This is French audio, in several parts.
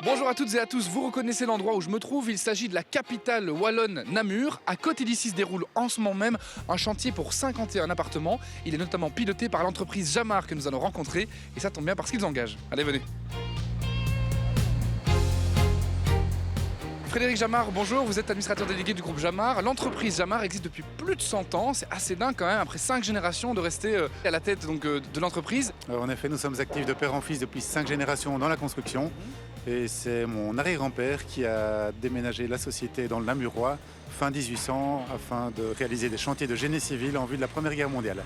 Bonjour à toutes et à tous, vous reconnaissez l'endroit où je me trouve, il s'agit de la capitale wallonne Namur. À côté d'ici se déroule en ce moment même un chantier pour 51 appartements. Il est notamment piloté par l'entreprise Jamar que nous allons rencontrer et ça tombe bien parce qu'ils engagent. Allez, venez. Frédéric Jamar, bonjour, vous êtes administrateur délégué du groupe Jamar. L'entreprise Jamar existe depuis plus de 100 ans, c'est assez dingue quand même, après 5 générations de rester à la tête de l'entreprise. En effet, nous sommes actifs de père en fils depuis 5 générations dans la construction. Et c'est mon arrière-grand-père qui a déménagé la société dans le Namurois fin 1800 afin de réaliser des chantiers de génie civil en vue de la Première Guerre mondiale.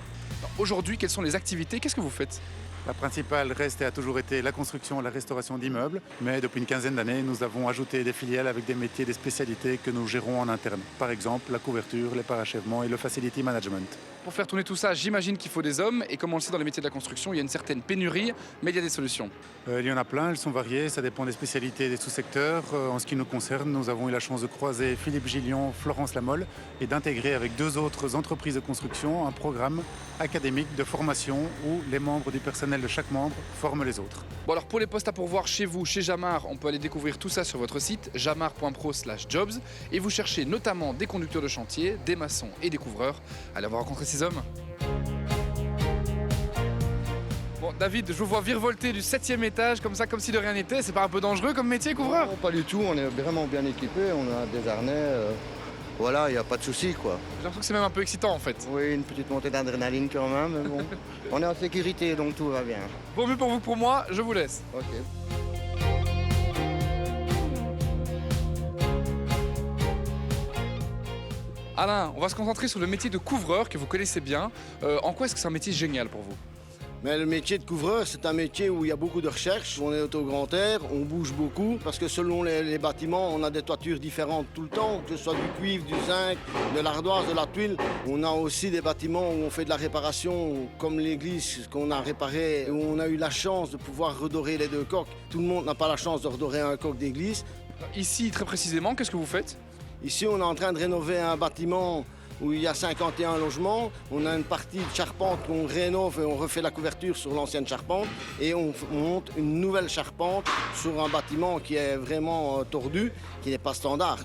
Aujourd'hui, quelles sont les activités? Qu'est-ce que vous faites? La principale reste et a toujours été la construction et la restauration d'immeubles, mais depuis une quinzaine d'années, nous avons ajouté des filiales avec des métiers, des spécialités que nous gérons en interne. Par exemple, la couverture, les parachèvements et le facility management. Pour faire tourner tout ça, j'imagine qu'il faut des hommes, et comme on le sait dans les métiers de la construction, il y a une certaine pénurie, mais il y a des solutions. Il y en a plein, elles sont variées, ça dépend des spécialités et des sous-secteurs. En ce qui nous concerne, nous avons eu la chance de croiser Philippe Gillion, Florence Lamolle et d'intégrer avec 2 autres entreprises de construction un programme académique de formation où les membres du personnel de chaque membre forment les autres. Bon alors pour les postes à pourvoir chez vous, chez Jamar, on peut aller découvrir tout ça sur votre site jamar.pro/jobs et vous cherchez notamment des conducteurs de chantier, des maçons et des couvreurs. Allez, on va rencontrer ces hommes. Bon David, je vous vois virevolter du 7e étage comme ça, comme si de rien n'était. C'est pas un peu dangereux comme métier, couvreur? Non, pas du tout, on est vraiment bien équipé, on a des harnais, voilà, il n'y a pas de souci quoi. J'ai l'impression que c'est même un peu excitant en fait. Oui, une petite montée d'adrénaline quand même, mais bon, on est en sécurité donc tout va bien. Bon mieux pour vous que pour moi, je vous laisse. Ok. Alain, on va se concentrer sur le métier de couvreur que vous connaissez bien. En quoi est-ce que c'est un métier génial pour vous? Mais le métier de couvreur, c'est un métier où il y a beaucoup de recherche. On est au grand air, on bouge beaucoup, parce que selon les bâtiments, on a des toitures différentes tout le temps, que ce soit du cuivre, du zinc, de l'ardoise, de la tuile. On a aussi des bâtiments où on fait de la réparation, comme l'église qu'on a réparée, où on a eu la chance de pouvoir redorer les 2 coques. Tout le monde n'a pas la chance de redorer un coq d'église. Ici, très précisément, qu'est-ce que vous faites? Ici, on est en train de rénover un bâtiment où il y a 51 logements. On a une partie de charpente qu'on rénove et on refait la couverture sur l'ancienne charpente. Et on monte une nouvelle charpente sur un bâtiment qui est vraiment tordu, qui n'est pas standard.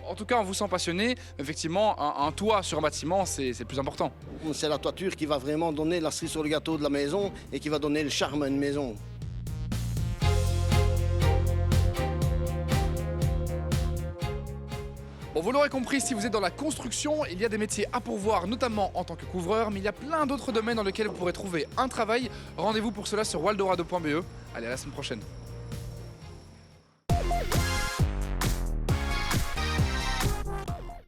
En tout cas, on vous sent passionné. Effectivement, un toit sur un bâtiment, c'est le plus important. C'est la toiture qui va vraiment donner la cerise sur le gâteau de la maison et qui va donner le charme à une maison. Bon, vous l'aurez compris, si vous êtes dans la construction, il y a des métiers à pourvoir, notamment en tant que couvreur, mais il y a plein d'autres domaines dans lesquels vous pourrez trouver un travail. Rendez-vous pour cela sur waldorado.be. Allez, à la semaine prochaine.